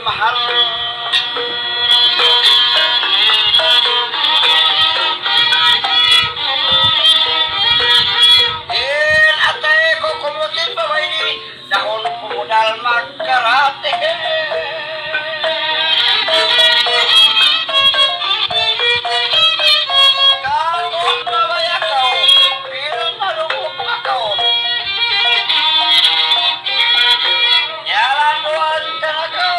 mahal. Atay ko kumutin pa ba ini? Dahon pumudal magkarate. Kagod na ba yakaw? Pero malubog akaw. Yalan doan kanakaw.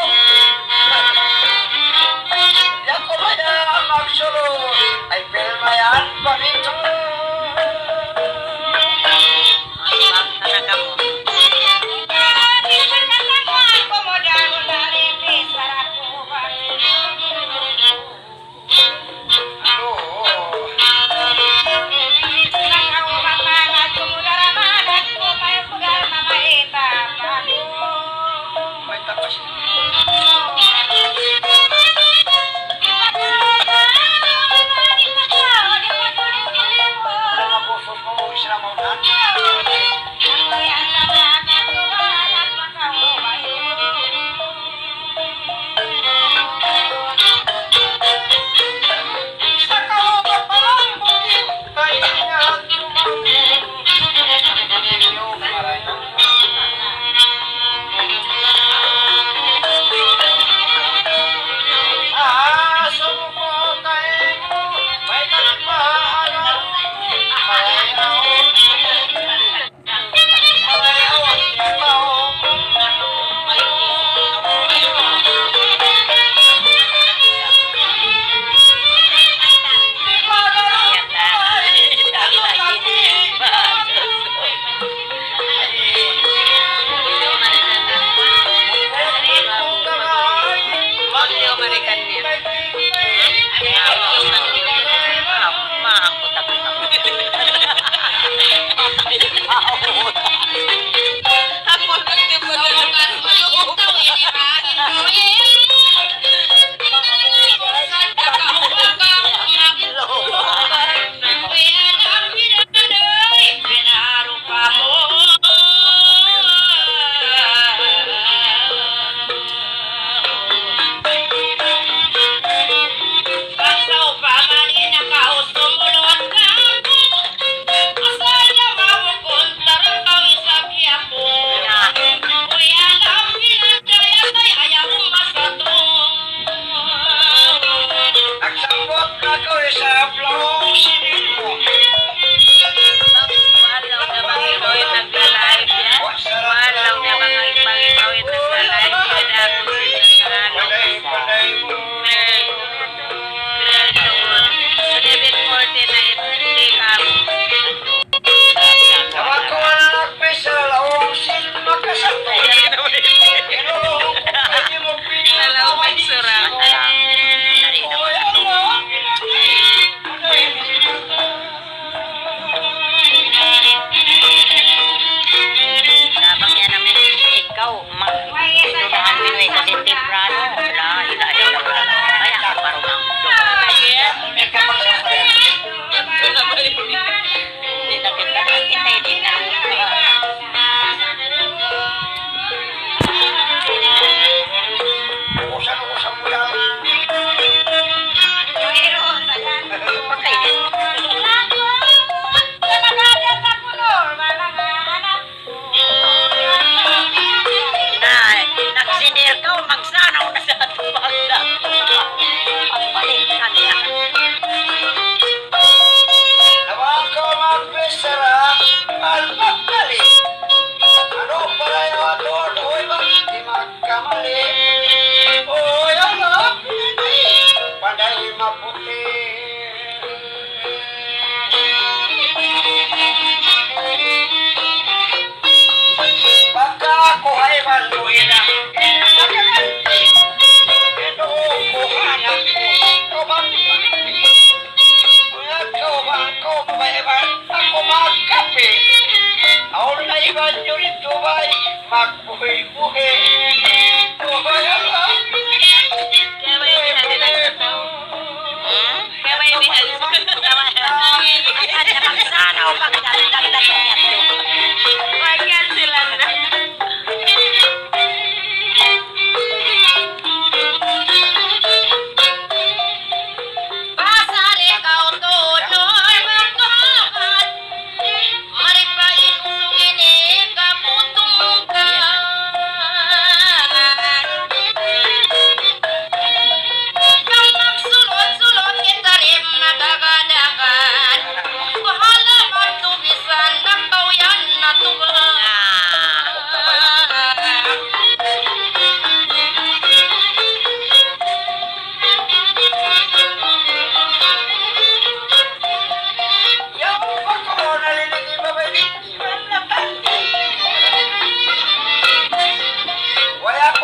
Yako ba yan magsulod? Ay pilmayan pa nito.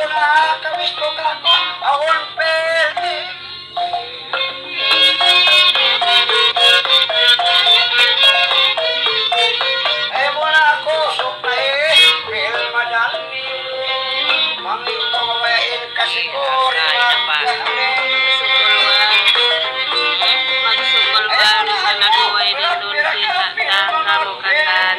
ako na kamis ko kako, awon pwede. Ay mo na ako, sukay, pil madali. Mangit ko mabayain kasi ko rin Magsukol ba sa naduway ni Dulce sa karukatan?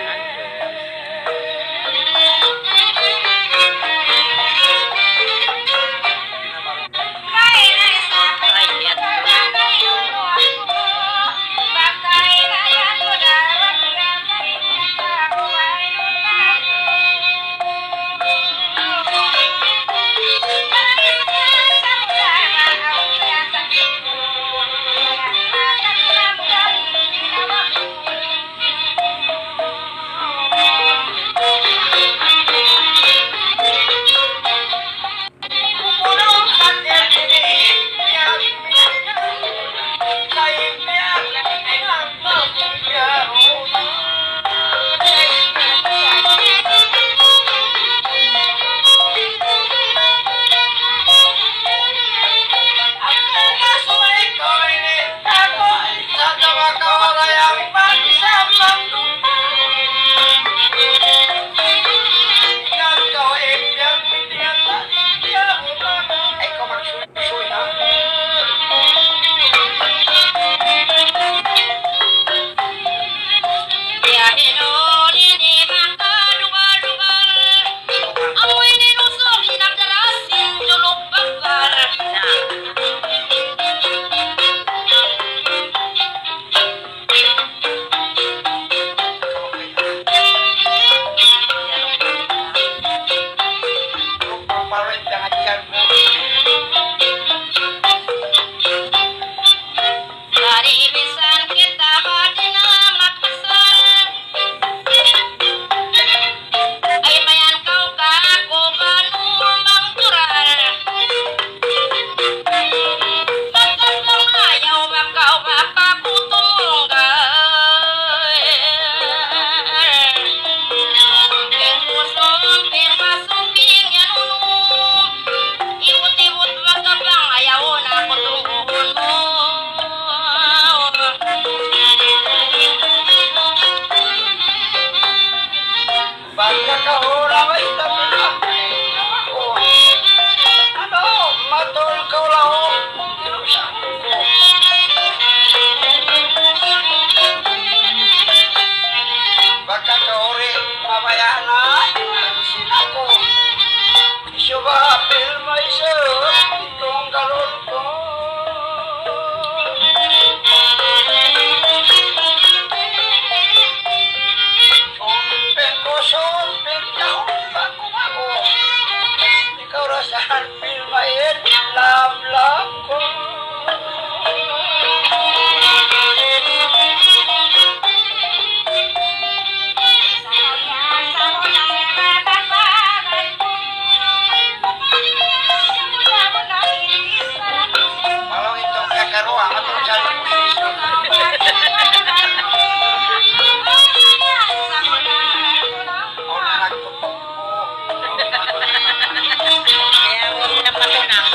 Kaya huwag na patunang.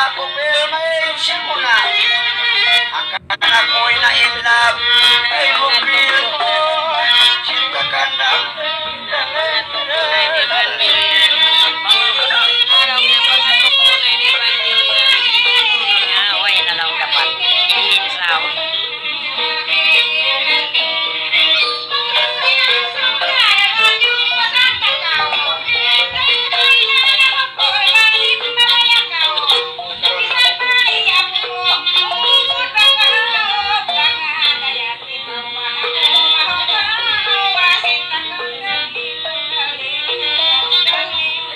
ako pero may simula. Akan ako'y na-inlove. Ay kupil mo. Sika ka na. Ay, di bandil yan. Araw na pagkatok mo na, di bandil yan. Nga, away na lang dapat. Isaw.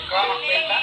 Ikaw magpita.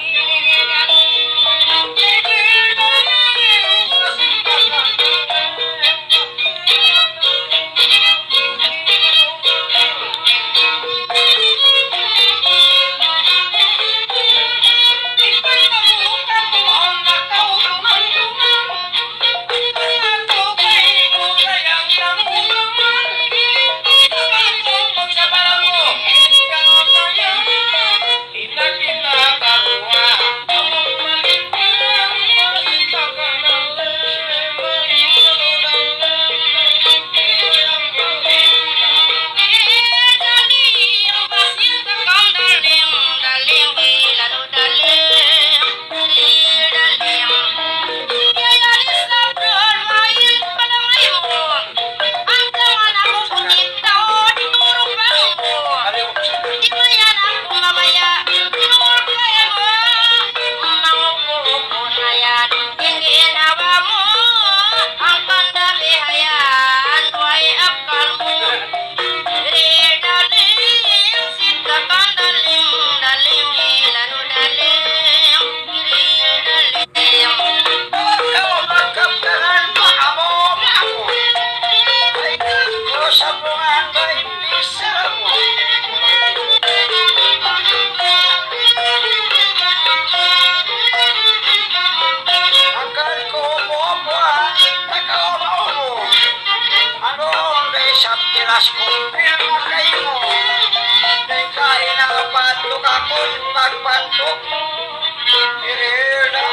Tiras kumpil mo kayo. Kain na kapatok ako yung magpantok. Irida,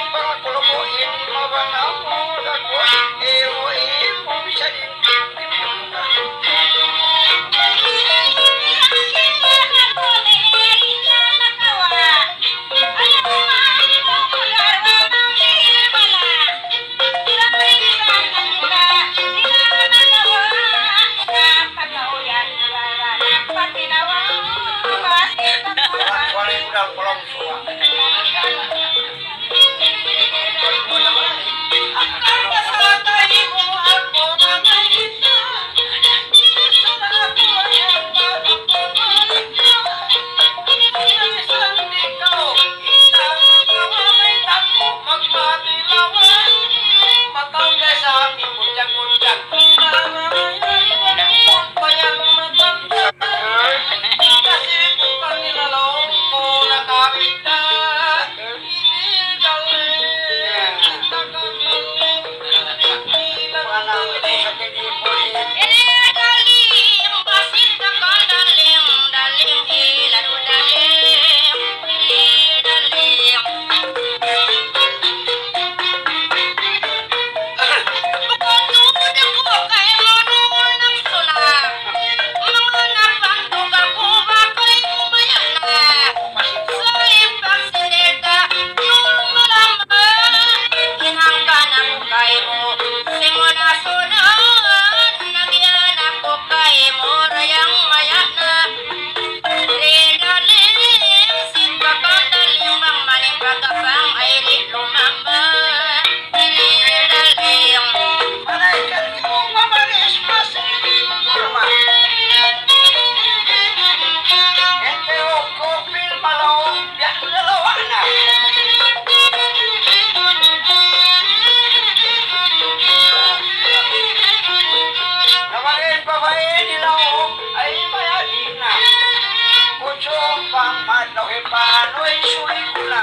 mga kulukuin mo ba na mo? Dagos, mo bisa din. Walang udang kolong suwa. Pang madlaw e pano'y sulit ko na.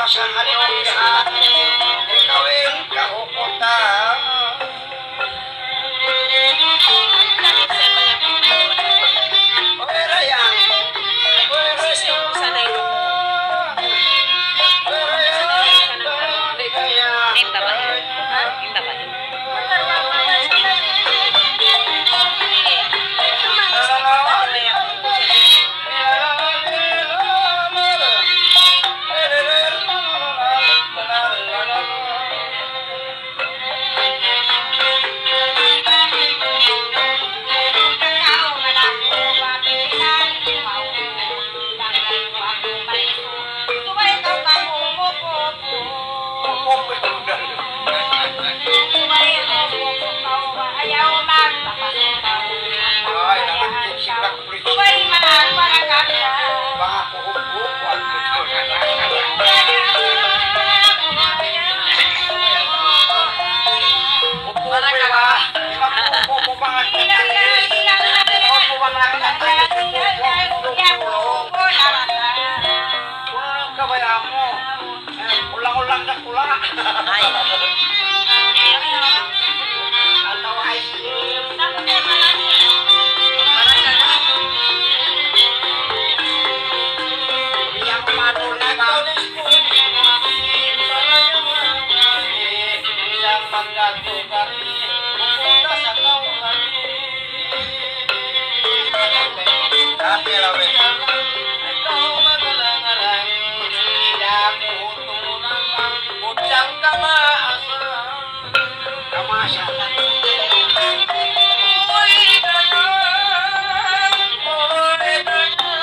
Kawasan anong yan, ikawin kahukutan. Pera yan, pera yan. Sanay ko. Pera yan, pera yan. Name ba ba? Ha? Name ba ba? Ay, nakakit si Black Bridge. Baka kuhubuk, ulang-ulang na kula. Ay. Atau ice cream. Yang maduna kau yang menggantu kami memuda sa kau Hati lawe kau magalang-alang tidak kutunan bujang kamasa kamasa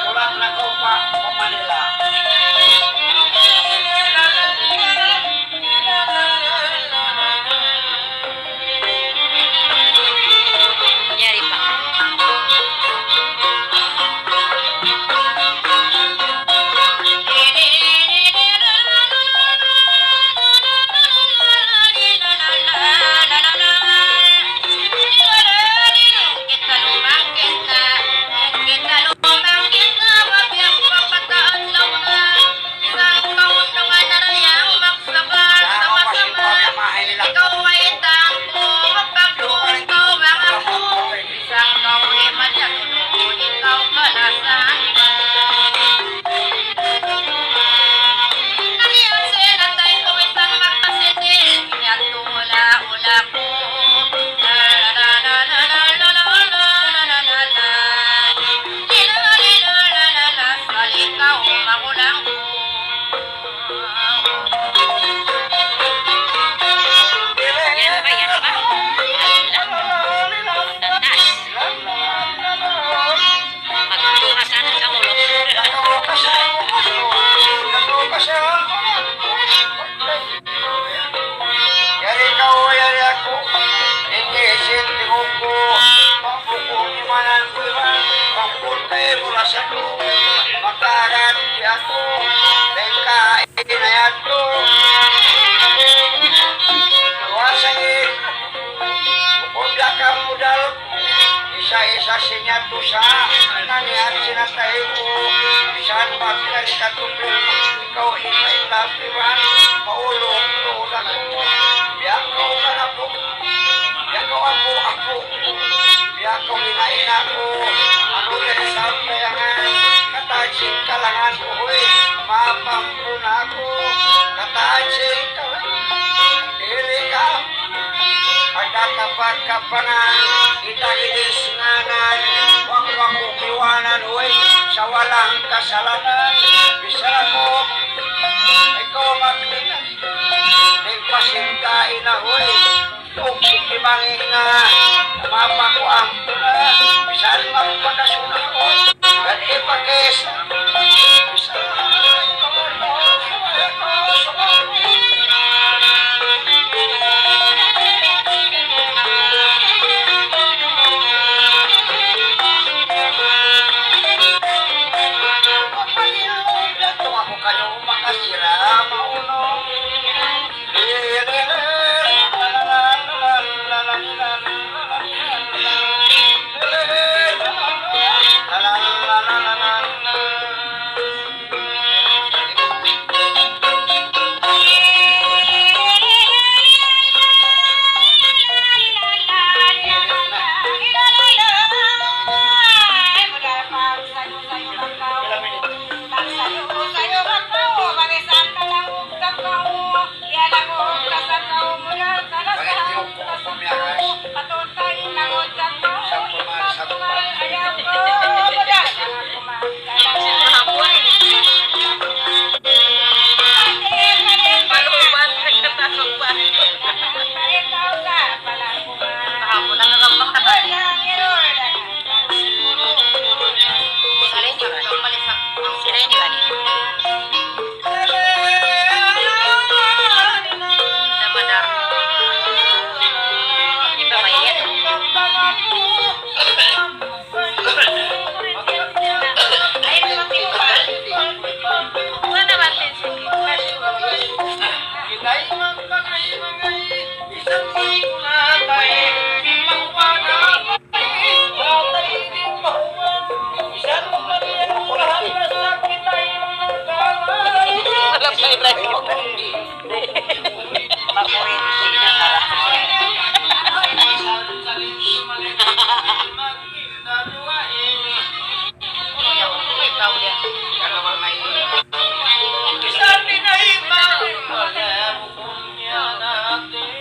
pulang na kau pa Manila. Nyari pa. Ikaw ay tangko, magpagluhan ko mga po. Isang kau ay madyatulo, ikaw kalasan ba? Nariyan sinatay ko isang magpasidil, pinatula-ula ko. Sa ikaw magulang ko. Yan ba? Yan ba? Tatas. Magtuha sana sa ulo. Yari kau yari aku Hindi sintingo ko Pagpukong imanan ko Pagpuntay mula sa ko Makaran di ako Bengka inayat ko Luwasangin Bukod ka modal Isa-isa sinyato sa Nanihan sinatay ko Bisan magkari katupil Ikaw imay lapiwan Maulong tulang ko Biyak kau kanapok Biyak kau ako Biyak kau ina-ina ko Ano rin sa kayangan Katansing kalangan ko Hoy mapampun ako Katansing kalangan Dili ka Pagkatapat kapanan Itagilis nganan Wak-wak ukiwanan Hoy sa walang kasalanan Bisa ko Ikaw maglingan Nagpasintain na Hoy Kung ikibangin nga Mapakuang ko na Bisan magpakasuna ko At ipakis Bisa Ako kayo makasira maulong. Na madar. Di ba maiyak? Ay, naman tipa. Wala naman din si Kita'y magpakay-magay, isang kulay, magpagapay, batay din mahuwag, isang pagkakulahan, basta kita'y magkalay. Wala pa yung live mo. Makuhin sila para sa ikaw yan. Sabi na ibang alam kung yan natin.